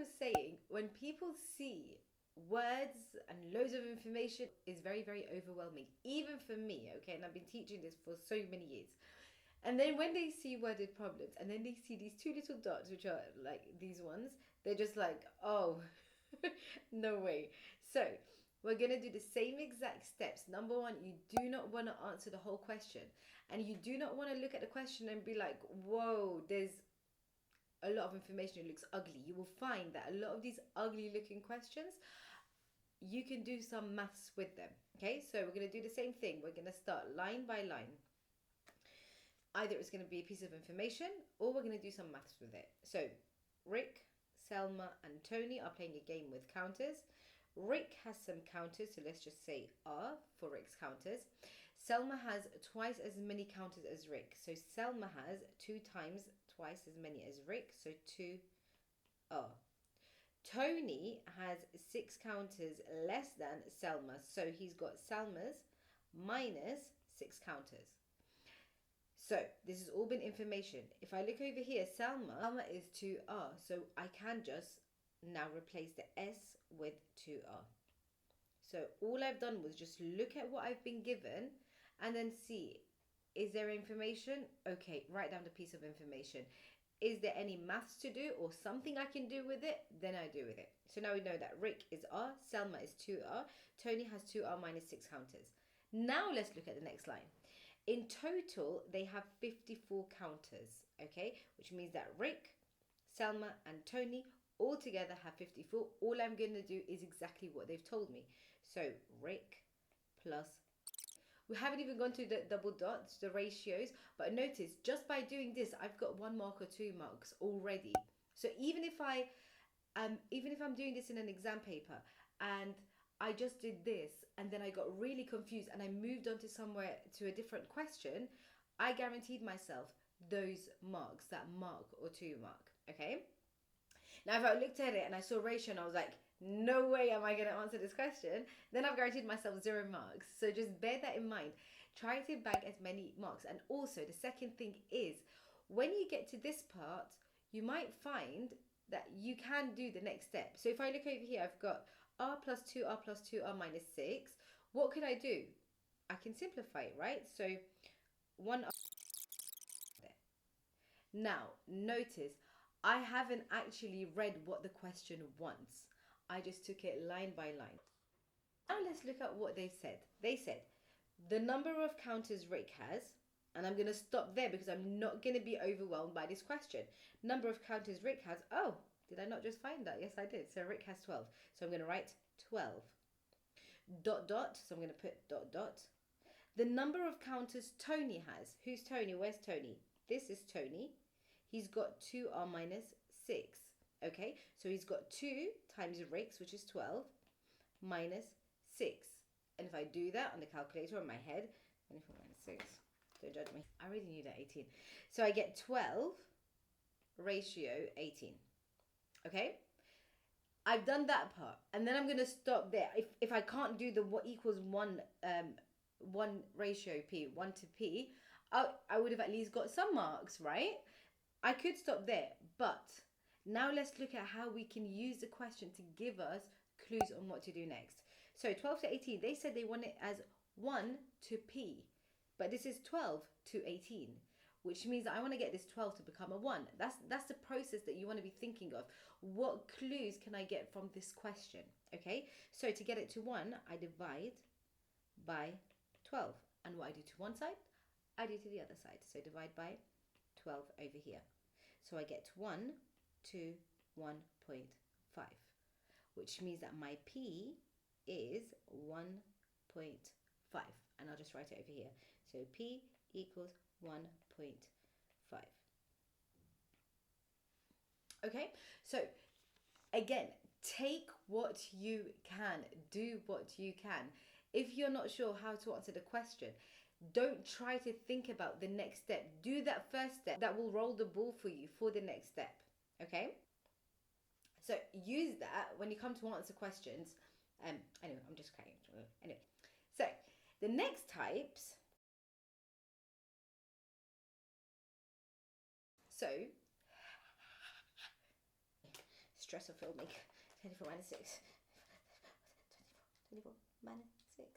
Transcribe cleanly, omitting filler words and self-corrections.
was saying, when people see words and loads of information, is very, very overwhelming. Even for me, okay, and I've been teaching this for so many years. And then when they see worded problems and then they see these two little dots, which are like these ones, they're just like, oh, no way. So we're going to do the same exact steps. Number one, you do not want to answer the whole question. And you do not want to look at the question and be like, whoa, there's a lot of information, it looks ugly. You will find that a lot of these ugly looking questions, you can do some maths with them. Okay, so we're going to do the same thing. We're going to start line by line. Either it's going to be a piece of information or we're going to do some maths with it. So Rick, Selma and Tony are playing a game with counters. Rick has some counters, so let's just say R for Rick's counters. Selma has twice as many counters as Rick. So Selma has 2 times twice as many as Rick, so 2R. Tony has 6 counters less than Selma, so he's got Selma's minus 6 counters. So this has all been information. If I look over here, Selma is 2R, so I can just now replace the S with 2R. So all I've done was just look at what I've been given and then see, is there information? Okay, write down the piece of information. Is there any maths to do or something I can do with it? Then I do with it. So now we know that Rick is R, Selma is 2R, Tony has 2R minus 6 counters. Now let's look at the next line. In total, they have 54 counters, okay? Which means that Rick, Selma and Tony all together have 54. All I'm going to do is exactly what they've told me. So Rick plus... We haven't even gone to the double dots, the ratios, but notice just by doing this, I've got 1 mark or 2 marks already. So even if I'm doing this in an exam paper and I just did this and then I got really confused and I moved on to a different question, I guaranteed myself those marks, that mark or 2 mark, okay? Now, if I looked at it and I saw ratio and I was like, no way am I going to answer this question, then I've guaranteed myself 0 marks. So just bear that in mind. Try to bag as many marks. And also the second thing is, when you get to this part, you might find that you can do the next step. So if I look over here, I've got R plus 2R plus 2R minus 6. What could I do? I can simplify it, right? So 1R there. Now, notice, I haven't actually read what the question wants. I just took it line by line. Now let's look at what they've said. They said, the number of counters Rick has, and I'm going to stop there because I'm not going to be overwhelmed by this question. Number of counters Rick has, oh, did I not just find that? Yes, I did. So Rick has 12. So I'm going to write 12. Dot, dot, so I'm going to put dot, dot. The number of counters Tony has. Who's Tony? Where's Tony? This is Tony. He's got 2R minus 6. Okay, so he's got 2 times Rick's, which is 12, minus 6. And if I do that on the calculator in my head, 24 minus 6, don't judge me. I already knew that, 18. So I get 12 ratio 18. Okay, I've done that part. And then I'm going to stop there. If I can't do the what equals 1 ratio P, 1 to P, I would have at least got some marks, right? I could stop there, but... Now let's look at how we can use the question to give us clues on what to do next. So 12 to 18, they said they want it as 1 to P. But this is 12 to 18, which means that I want to get this 12 to become a 1. That's the process that you want to be thinking of. What clues can I get from this question? Okay, so to get it to 1, I divide by 12. And what I do to one side, I do to the other side. So divide by 12 over here. So I get 1 to 1.5, which means that my P is 1.5, and I'll just write it over here. So P equals 1.5. Okay, so again, take what you can, do what you can. If you're not sure how to answer the question, don't try to think about the next step. Do that first step. That will roll the ball for you for the next step. Okay, so use that when you come to answer questions. Anyway, I'm just cracking. Anyway, so the next types. So stress of filming. 24 minus 6. 24 minus 6.